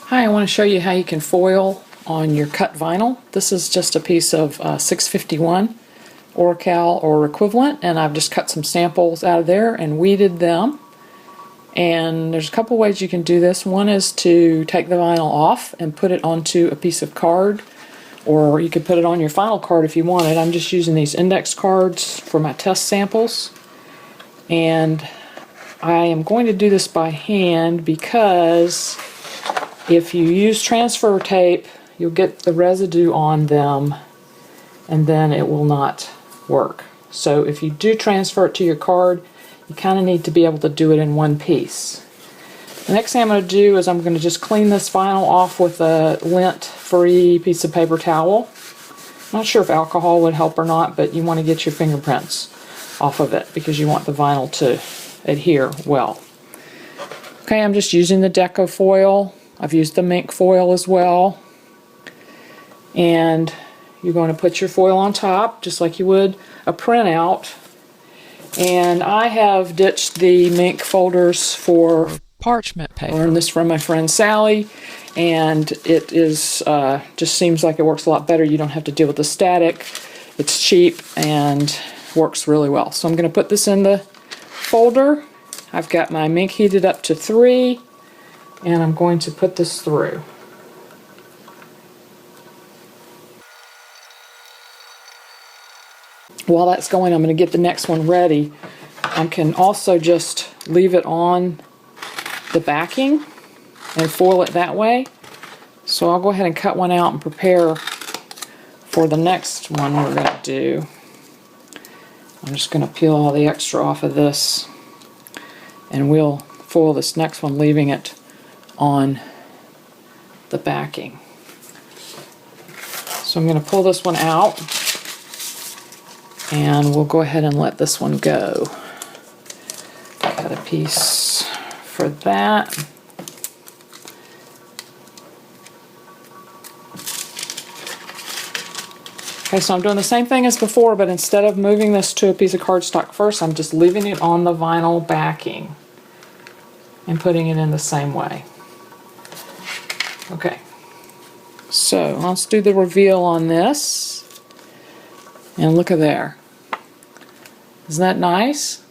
Hi, I want to show you how you can foil on your cut vinyl. This is just a piece of 651 Oracal or equivalent, and I've just cut some samples out of there and weeded them. And there's a couple ways you can do this. One is to take the vinyl off and put it onto a piece of card, or you could put it on your final card if you wanted. I'm just using these index cards for my test samples, and I am going to do this by hand because if you use transfer tape, you'll get the residue on them and then it will not work. So if you do transfer it to your card, you kind of need to be able to do it in one piece. The next thing I'm going to do is I'm going to just clean this vinyl off with a lint-free piece of paper towel. I'm not sure if alcohol would help or not, but you want to get your fingerprints off of it because you want the vinyl to adhere well. Okay, I'm just using the Deco foil. I've used the mink foil as well. And you're going to put your foil on top just like you would a printout. And I have ditched the mink folders for parchment paper. I learned this from my friend Sally, and it is just seems like it works a lot better. You don't have to deal with the static. It's cheap and works really well. So I'm going to put this in the folder. I've got my mink heated up to 3. And I'm going to put this through. While that's going, I'm going to get the next one ready. I can also just leave it on the backing and foil it that way. So I'll go ahead and cut one out and prepare for the next one we're going to do. I'm just going to peel all the extra off of this, and we'll foil this next one, leaving it on the backing. So I'm going to pull this one out and we'll go ahead and let this one go. Cut a piece for that. Okay, so I'm doing the same thing as before, but instead of moving this to a piece of cardstock first, I'm just leaving it on the vinyl backing and putting it in the same way. Okay, so let's do the reveal on this, and look at there. Isn't that nice?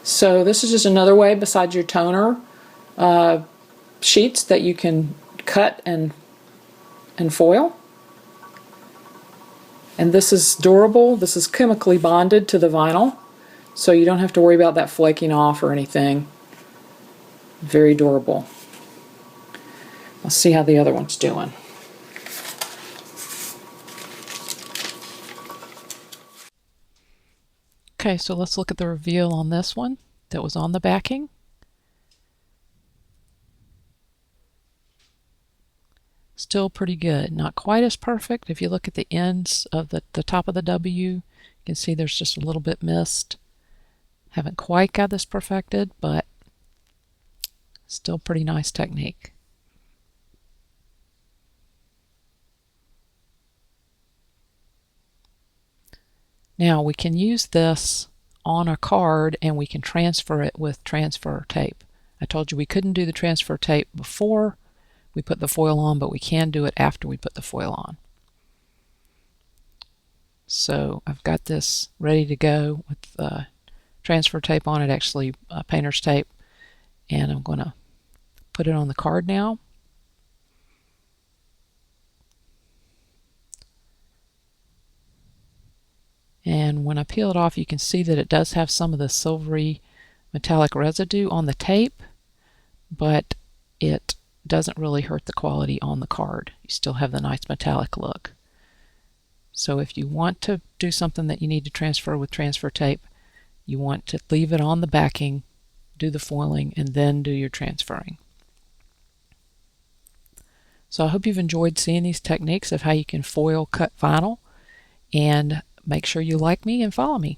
So this is just another way besides your toner sheets that you can cut and foil. And this is durable. This is chemically bonded to the vinyl, so you don't have to worry about that flaking off or anything. Very durable. Let's see how the other one's doing. Okay, so let's look at the reveal on this one that was on the backing. Still pretty good. Not quite as perfect. If you look at the ends of the top of the W, you can see there's just a little bit missed. Haven't quite got this perfected, but still pretty nice technique. Now we can use this on a card and we can transfer it with transfer tape. I told you we couldn't do the transfer tape before we put the foil on, but we can do it after we put the foil on. So I've got this ready to go with transfer tape on it, actually painter's tape, and I'm going to put it on the card now. And when I peel it off, you can see that it does have some of the silvery metallic residue on the tape, but it doesn't really hurt the quality on the card. You still have the nice metallic look. So if you want to do something that you need to transfer with transfer tape, you want to leave it on the backing, do the foiling, and then do your transferring. So I hope you've enjoyed seeing these techniques of how you can foil cut vinyl, and make sure you like me and follow me.